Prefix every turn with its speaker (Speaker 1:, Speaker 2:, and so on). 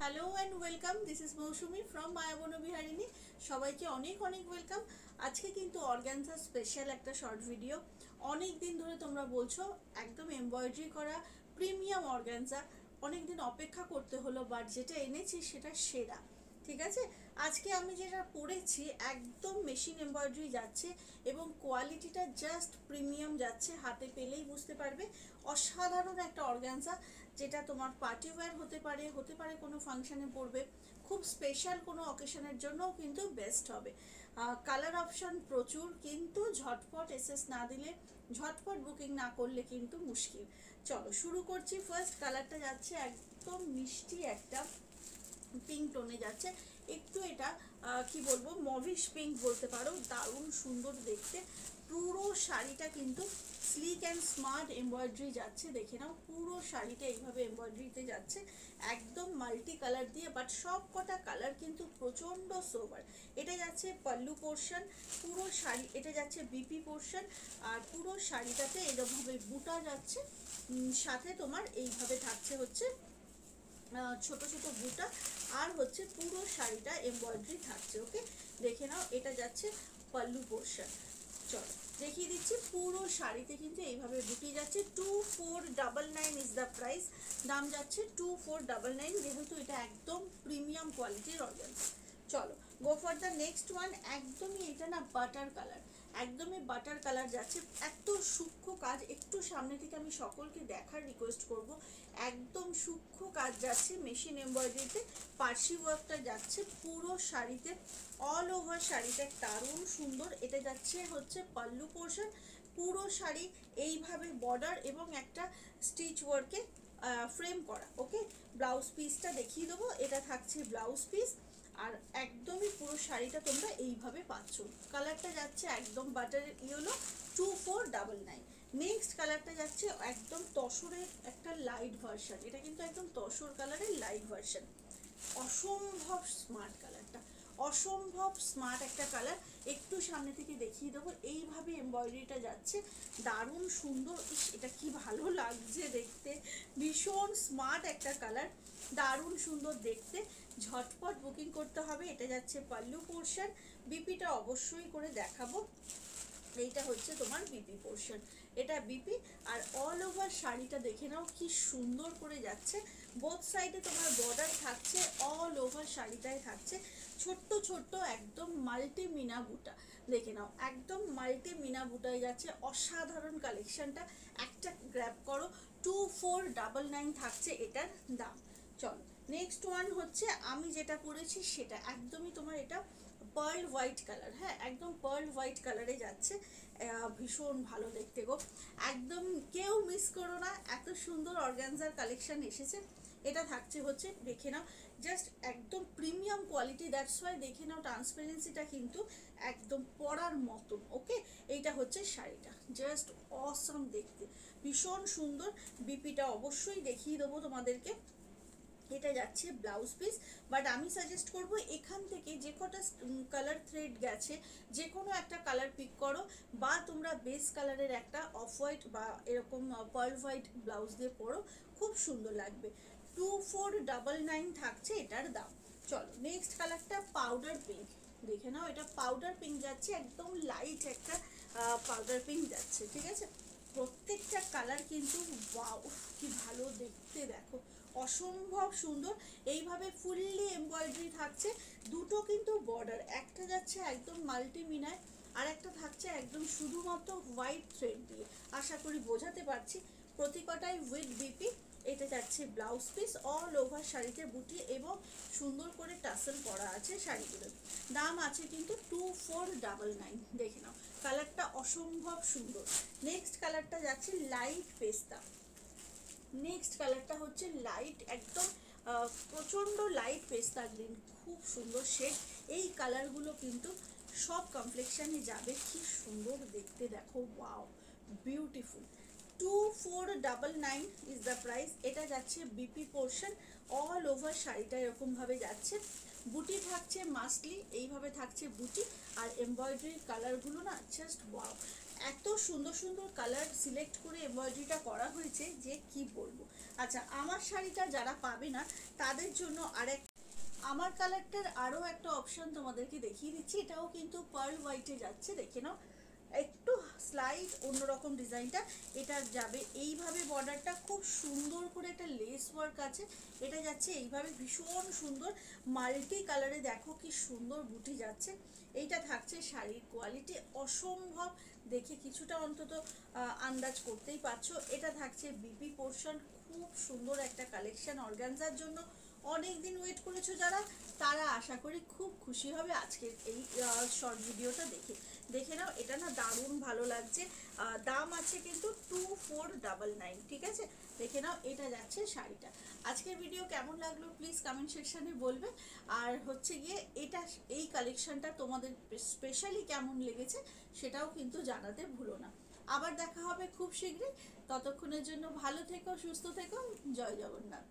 Speaker 1: Hello and welcome, this is Mousumi from Mayaban Biharini. সবাইকে অনেক অনেক ওয়েলকাম। আজকে কিন্তু অর্গানজা স্পেশাল একটা শর্ট ভিডিও। অনেক দিন ধরে তোমরা বলছো একদম এমব্রয়ডারি করা প্রিমিয়াম অর্গানজা, অনেক দিন অপেক্ষা করতে হলো, বাট যেটা এনেছি সেটা সেরা। ঠিক আছে, আজকে আমি যেটা পরেছি একদম মেশিন এমব্রয়ডারি যাচ্ছে এবং কোয়ালিটিটা জাস্ট প্রিমিয়াম যাচ্ছে, হাতে পেলেই বুঝতে পারবে। অসাধারণ একটা অর্গানজা, যেটা তোমার পার্টি ওয়্যার হতে পারে কোনো ফাংশানে পরবে, খুব স্পেশাল কোনো অকেশনের জন্যও কিন্তু বেস্ট হবে। কালার অপশন প্রচুর, কিন্তু ঝটপট এসএস না দিলে, ঝটপট বুকিং না করলে কিন্তু মুশকিল। চলো শুরু করছি। ফার্স্ট কালারটা যাচ্ছে একদম মিষ্টি একটা পিঙ্ক টোনে যাচ্ছে, একটু এটা কি বলবো, মভিশ পিঙ্ক বলতে পারো। দারুণ সুন্দর দেখতে। পুরো শাড়িটা কিন্তু স্লিক অ্যান্ড স্মার্ট এমব্রয়ডারি যাচ্ছে, দেখে নাও। পুরো শাড়িটা এইভাবে এমব্রয়ডারিতে যাচ্ছে, একদম মাল্টি কালার দিয়ে, বাট সব কটা কালার কিন্তু প্রচণ্ড সোবার। এটা যাচ্ছে পাল্লু পোর্শন, পুরো শাড়ি এটা যাচ্ছে বিপি পোর্শন, আর পুরো শাড়িটাতে এরকমভাবে বুটা যাচ্ছে, সাথে তোমার এইভাবে থাকছে হচ্ছে ছোট ছোট বুটা, আর হচ্ছে পুরো শাড়িটা এমব্রয়ডারি থাকছে। ওকে, দেখে নাও। এটা যাচ্ছে পাল্লু পোর্শন। চলো দেখিয়ে দিচ্ছি। পুরো শাড়িতে কিন্তু এইভাবে বুটি যাচ্ছে। 2499 ইজ দ্য প্রাইস। দাম যাচ্ছে 2499, যেহেতু এটা একদম প্রিমিয়াম কোয়ালিটির অর্গানজা। চলো go for the next one. একদমই এটা না বাটার কালার, একদমই বাটার কালার যাচ্ছে। এত সূক্ষ্ম কাজ, একটু সামনে থেকে আমি সকলকে দেখার রিকোয়েস্ট করব। একদম সূক্ষ্ম কাজ যাচ্ছে মেশিন এমব্রয়ডারিতে, পার্সি ওয়ার্কটা যাচ্ছে পুরো শাড়িতে, অল ওভার শাড়িটা দারুণ সুন্দর। এটা যাচ্ছে হচ্ছে পাল্লু পোর্শন, পুরো শাড়ি এইভাবে বর্ডার এবং একটা স্টিচ ওয়ার্কে ফ্রেম করা। ওকে, ব্লাউজ পিসটা দেখিয়ে দেবো। এটা থাকছে ব্লাউজ পিস, আর একদমই পুরো শাড়িটা তোমরা এইভাবে পাচ্ছ। কালারটা যাচ্ছে একদম বাটার ইয়েলো, 2499। নেক্সট কালারটা যাচ্ছে একদম তসরের একটা লাইট ভার্সন। এটা কিন্তু একদম তসর কালারের লাইট ভার্সন। অসম্ভব স্মার্ট কালারটা, অসম্ভব স্মার্ট একটা কালার। একটু সামনে থেকে দেখিয়ে দেবো। এইভাবে এমব্রয়ডারিটা যাচ্ছে, দারুণ সুন্দর। এটা কি ভালো লাগছে দেখতে, ভীষণ স্মার্ট একটা কালার, দারুণ সুন্দর দেখতে। ঝটপট বুকিং করতে হবে। এটা যাচ্ছে পাল্লু পোর্শন, বিপিটা অবশ্যই করে দেখাবো। এইটা হচ্ছে তোমার বিপি পোর্শন, এটা বিপি। আর অল ওভার শাড়িটা দেখে নাও কি সুন্দর করে যাচ্ছে। বোথ সাইডে তোমার বর্ডার থাকছে, অল ওভার শাড়িটায় থাকছে ছোট্ট ছোট্ট একদম মাল্টি মিনা বুটা। দেখে নাও, একদম মাল্টি মিনা বুটায় যাচ্ছে। অসাধারণ কালেকশনটা, একটা গ্র্যাব করো। 2499 থাকছে এটার দাম। চলো নেক্সট ওয়ান হচ্ছে আমি যেটা পরেছি সেটা একদমই তোমার এটা পার্ল হোয়াইট কালার। হ্যাঁ, একদম পার্ল হোয়াইট কালারে যাচ্ছে, ভীষণ ভালো দেখতে গো। একদম কেউ মিস করো না, এত সুন্দর অর্গানজার কালেকশন এসেছে। এটা থাকছে হচ্ছে, দেখে নাও, জাস্ট একদম প্রিমিয়াম কোয়ালিটি, দ্যাটস ওয়াই দেখে নাও ট্রান্সপারেন্সিটা কিন্তু একদম পরার মতন। ওকে, এইটা হচ্ছে শাড়িটা, জাস্ট অসম দেখতে, ভীষণ সুন্দর। বিপিটা অবশ্যই দেখিয়ে দেবো তোমাদেরকে। এটা যাচ্ছে ব্লাউজ পিস, বাট আমি সাজেস্ট করব এখান থেকে যে কটা কালার থ্রেড গেছে যে কোনো একটা কালার পিক করো, বা তোমরা বেস কালারের একটা অফ হোয়াইট বা এরকম পার্ল হোয়াইট ব্লাউজ দিয়ে পরো, খুব সুন্দর লাগবে। 2499 থাকছে এটার দাম। চলো নেক্সট কালারটা পাউডার পিঙ্ক। দেখে নাও, এটা পাউডার পিঙ্ক যাচ্ছে, একদম লাইট একটা পাউডার পিঙ্ক যাচ্ছে। ঠিক আছে, প্রত্যেকটা কালার কিন্তু ওয়াও, কি ভালো দেখতে দেখো, অসম্ভব সুন্দর। এইভাবে ফুললি এমব্রয়ডারি থাকছে, দুটো কিন্তু বর্ডার, একটা যাচ্ছে একদম মাল্টি মিনায়, আর একটা থাকছে একদম শুধুমাত্র হোয়াইট থ্রেড দিয়ে। আশা করি বোঝাতে পারছি। প্রতিকটাই উইথ বিপি। এটা যাচ্ছে ব্লাউজ পিস, অল ওভার শাড়িতে বুটি এবং সুন্দর করে টাসেল করা আছে শাড়িগুলো। দাম আছে কিন্তু 2499। দেখে নাও, কালারটা অসম্ভব সুন্দর। নেক্সট কালারটা যাচ্ছে লাইট পেস্তা। নেক্সট কালারটা হচ্ছে লাইট একদম প্রচণ্ড লাইট পেস্তা গ্রিন, খুব সুন্দর শেড। এই কালারগুলো কিন্তু সব কমপ্লেক্সানে যাবে, কি সুন্দর দেখতে দেখো, wow, beautiful. 2499 is the price. এটা যাচ্ছে বিপি পোর্শন, অল ওভার শাড়িটা এরকমভাবে যাচ্ছে। বুটি থাকছে মাস্টলি, এইভাবে থাকছে বুটি, আর এমব্রয়ডারির কালারগুলো না জাস্ট ওয়াও। এত সুন্দর সুন্দর কালার সিলেক্ট করে এমব্রয়ডারিটা করা হয়েছে যে কি বলবো। আচ্ছা, আমার শাড়িটা যারা পাবে না তাদের জন্য আমার কালারটার আরও একটা অপশন তোমাদেরকে দেখিয়ে দিচ্ছি। এটাও কিন্তু পার্ল হোয়াইটে যাচ্ছে, দেখে নাও, একটু স্লাইড অন্যরকম ডিজাইনটা। এটা যাবে এইভাবে, বর্ডারটা খুব সুন্দর করে একটা লেস ওয়ার্ক আছে, এটা যাচ্ছে এইভাবে ভীষণ সুন্দর মাল্টি কালারে, দেখো কি সুন্দর বুটি যাচ্ছে। এইটা থাকছে শাড়ির কোয়ালিটি অসম্ভব, দেখে কিছুটা অন্তত আন্দাজ করতেই পারছো। এটা থাকছে বিপি পোর্শন, খুব সুন্দর একটা কালেকশন অর্গানজার জন্য। অনেক দিন ওয়েট করেছো যারা, তারা আশা করি খুব খুশি হবে আজকের এই শর্ট ভিডিওটা দেখে। দেখে নাও, এটা না দারুণ ভালো লাগছে। দাম আছে কিন্তু 2499, ঠিক আছে? দেখে নাও, এটা যাচ্ছে শাড়িটা। আজকের ভিডিও কেমন লাগলো প্লিজ কমেন্ট সেকশানে বলবে। আর হচ্ছে গিয়ে এটা, এই কালেকশনটা তোমাদের স্পেশালি কেমন লেগেছে সেটাও কিন্তু জানাতে ভুলো না। আবার দেখা হবে খুব শীঘ্রই, ততক্ষণের জন্য ভালো থেকো, সুস্থ থেকো, জয় জগন্নাথ।